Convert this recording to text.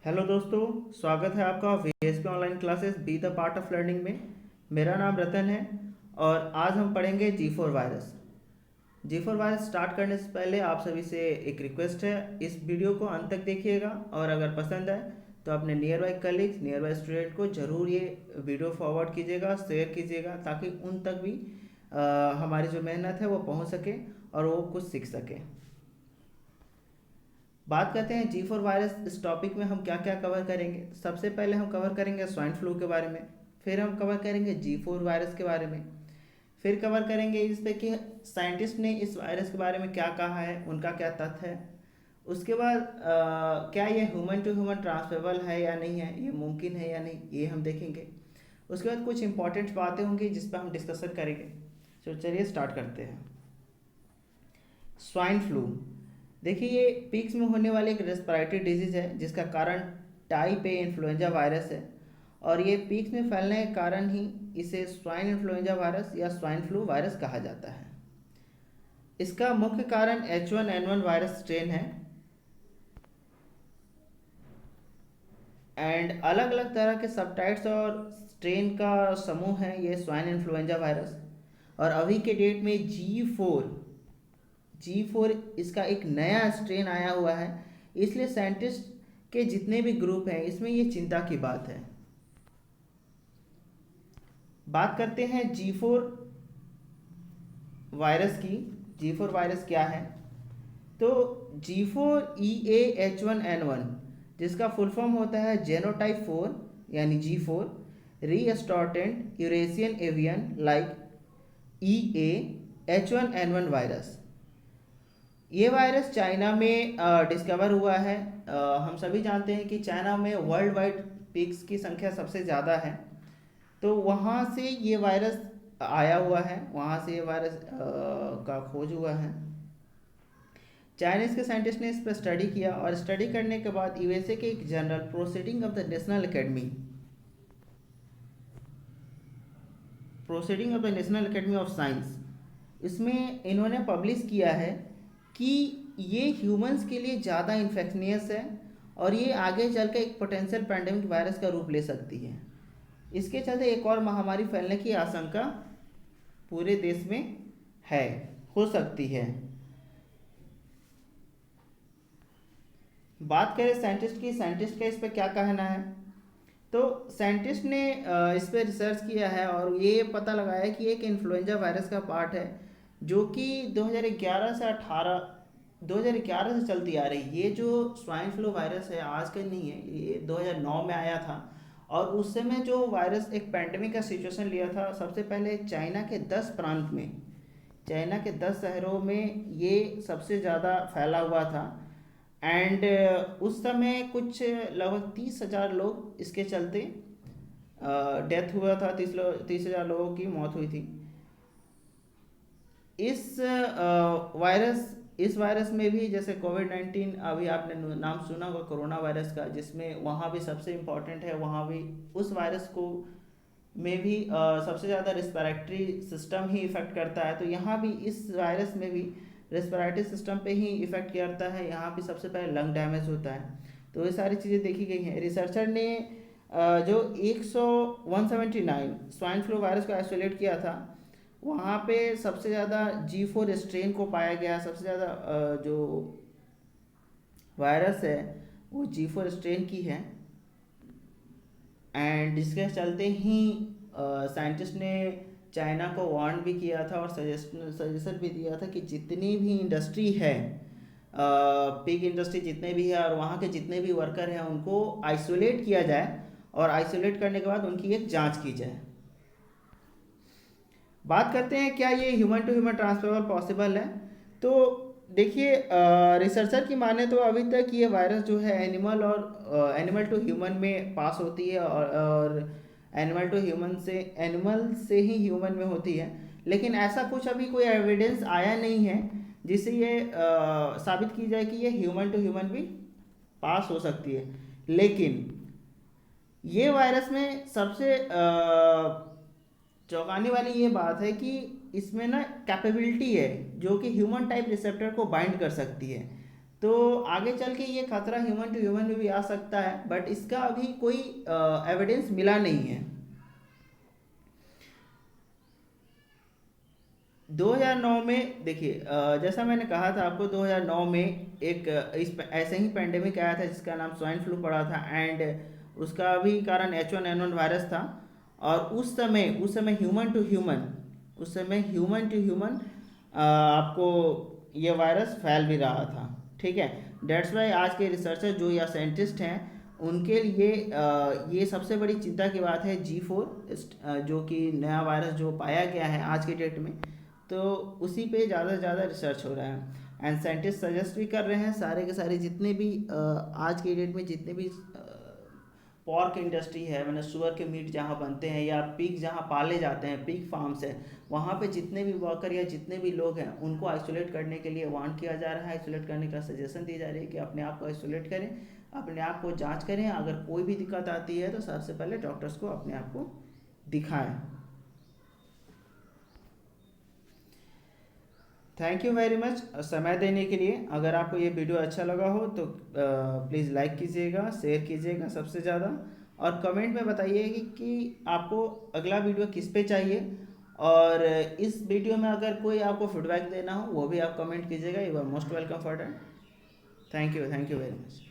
Hello दोस्तों, स्वागत है आपका VSP online classes be the part of learning में। मेरा नाम रतन है और आज हम पढ़ेंगे जी4 वायरस। जी4 वायरस स्टार्ट करने से पहले आप सभी से एक रिक्वेस्ट है, इस वीडियो को अंत तक देखिएगा और अगर पसंद आए तो अपने near by colleagues, near by student को ज़रूर ये वीडियो फॉरवर्ड कीजिएगा, शेयर कीजिएगा ताकि उन तक भी हमारी जो मेहनत है वो पहुंच सके और वो कुछ सीख सकें। बात करते हैं जी4 वायरस। इस टॉपिक में हम क्या क्या कवर करेंगे। सबसे पहले हम कवर करेंगे स्वाइन फ्लू के बारे में, फिर हम कवर करेंगे जी4 वायरस के बारे में, फिर कवर करेंगे इस पे कि साइंटिस्ट ने इस वायरस के बारे में क्या कहा है, उनका क्या तथ्य है। उसके बाद क्या ये ह्यूमन टू ह्यूमन ट्रांसफरेबल है या नहीं है, ये मुमकिन है या नहीं, ये हम देखेंगे। उसके बाद कुछ इंपॉर्टेंट बातें होंगी जिस पर हम डिस्कशन करेंगे। तो चलिए स्टार्ट करते हैं। स्वाइन फ्लू, देखिए ये पिग्स में होने वाली एक रेस्पिरेटरी डिजीज है जिसका कारण टाइप ए इन्फ्लुएंजा वायरस है और ये पिग्स में फैलने के कारण ही इसे स्वाइन इन्फ्लुएंजा वायरस या स्वाइन फ्लू वायरस कहा जाता है। इसका मुख्य कारण H1N1 वायरस स्ट्रेन है एंड अलग अलग तरह के सबटाइप्स और स्ट्रेन का समूह है ये स्वाइन इन्फ्लुएंजा वायरस। और अभी के डेट में जी फोर इसका एक नया स्ट्रेन आया हुआ है, इसलिए साइंटिस्ट के जितने भी ग्रुप हैं इसमें ये चिंता की बात है। बात करते हैं जी4 वायरस की। जी4 वायरस क्या है? तो G4EA H1N1 जिसका फुल फॉर्म होता है जेनोटाइप 4 यानी G4 reassortant Eurasian avian like EA H1N1 virus. ये वायरस चाइना में डिस्कवर हुआ है। हम सभी जानते हैं कि चाइना में वर्ल्ड वाइड पिग्स की संख्या सबसे ज़्यादा है, तो वहाँ से ये वायरस आया हुआ है, वहाँ से ये वायरस का खोज हुआ है। चाइनीज़ के साइंटिस्ट ने इस पर स्टडी किया और स्टडी करने के बाद यूएसए के एक journal proceeding of the national academy of science, इसमें इन्होंने पब्लिश किया है कि ये ह्यूमंस के लिए ज़्यादा इन्फेक्शनियस है और ये आगे चल के एक पोटेंशियल पैंडेमिक वायरस का रूप ले सकती है। इसके चलते एक और महामारी फैलने की आशंका पूरे देश में है, हो सकती है। बात करें साइंटिस्ट की, साइंटिस्ट का इस पर क्या कहना है। तो साइंटिस्ट ने इस पर रिसर्च किया है और ये पता लगाया कि एक इन्फ्लुएंजा वायरस का पार्ट है जो कि 2011 से चलती आ रही। ये जो स्वाइन फ्लू वायरस है आज का नहीं है, ये 2009 में आया था और उस समय जो वायरस एक पैंडेमिक का सिचुएशन लिया था। सबसे पहले चाइना के 10 प्रांत में, चाइना के 10 शहरों में ये सबसे ज़्यादा फैला हुआ था एंड उस समय कुछ लगभग 30,000 लोग इसके चलते डेथ हुआ था। 30,000 लोगों की मौत हुई थी। इस वायरस में भी जैसे कोविड-19, अभी आपने नाम सुना होगा कोरोना वायरस का, जिसमें वहाँ भी सबसे इम्पोर्टेंट है, वहाँ भी उस वायरस को में भी सबसे ज़्यादा रेस्पिरेटरी सिस्टम ही इफ़ेक्ट करता है। तो यहाँ भी इस वायरस में भी रेस्पिरेटरी सिस्टम पे ही इफ़ेक्ट करता है, यहाँ भी सबसे पहले लंग डैमेज होता है। तो ये सारी चीज़ें देखी गई हैं। रिसर्चर ने जो 179 स्वाइन फ्लू वायरस को आइसोलेट किया था, वहाँ पे सबसे ज़्यादा जी4 स्ट्रेन को पाया गया। सबसे ज़्यादा जो वायरस है वो जी4 स्ट्रेन की है एंड जिसके चलते ही साइंटिस्ट ने चाइना को वार्न भी किया था और सजेशन भी दिया था कि जितनी भी इंडस्ट्री है, पिग इंडस्ट्री जितने भी है और वहाँ के जितने भी वर्कर हैं उनको आइसोलेट किया जाए और आइसोलेट करने के बाद उनकी एक जांच की जाए। बात करते हैं क्या ये human to human transfer possible है। तो देखिए, रिसर्चर की माने तो अभी तक ये वायरस जो है एनिमल टू ह्यूमन में पास होती है और एनिमल से ही ह्यूमन में होती है, लेकिन ऐसा कुछ अभी कोई एविडेंस आया नहीं है जिससे ये साबित की जाए कि ये ह्यूमन टू ह्यूमन भी पास हो सकती है। लेकिन ये वायरस में सबसे चौंकाने वाली ये बात है कि इसमें ना कैपेबिलिटी है जो कि ह्यूमन टाइप रिसेप्टर को बाइंड कर सकती है। तो आगे चल के ये खतरा ह्यूमन टू ह्यूमन में भी आ सकता है, बट इसका अभी कोई एविडेंस मिला नहीं है। 2009 में देखिए, जैसा मैंने कहा था आपको, 2009 में एक ऐसे ही पेंडेमिक आया था जिसका नाम स्वाइन फ्लू पड़ा था, एंड उसका भी कारण H1N1 वायरस था। और उस समय ह्यूमन टू ह्यूमन, उस समय ह्यूमन टू ह्यूमन आपको ये वायरस फैल भी रहा था। ठीक है, डेट्स वाई आज के रिसर्चर जो या साइंटिस्ट हैं, उनके लिए ये सबसे बड़ी चिंता की बात है G4, जो कि नया वायरस जो पाया गया है आज के डेट में, तो उसी पे ज़्यादा से ज़्यादा रिसर्च हो रहा है। एंड साइंटिस्ट सजेस्ट भी कर रहे हैं सारे के सारे जितने भी आज के डेट में जितने भी पॉर्क इंडस्ट्री है, मैंने सुअर के मीट जहाँ बनते हैं या पिग जहाँ पाले जाते हैं, पिग फार्म्स है, वहाँ पे जितने भी वर्कर या जितने भी लोग हैं उनको आइसोलेट करने के लिए वार्न किया जा रहा है, आइसोलेट करने का सजेशन दी जा रही है कि अपने आप को आइसोलेट करें, अपने आप को जांच करें, अगर कोई भी दिक्कत आती है तो सबसे पहले डॉक्टर्स को अपने आप को दिखाएं। थैंक यू वेरी मच समय देने के लिए। अगर आपको ये वीडियो अच्छा लगा हो तो प्लीज़ लाइक कीजिएगा, शेयर कीजिएगा सबसे ज़्यादा, और कमेंट में बताइए कि आपको अगला वीडियो किस पे चाहिए। और इस वीडियो में अगर कोई आपको फीडबैक देना हो वो भी आप कमेंट कीजिएगा। You are most welcome for that. Thank you very much.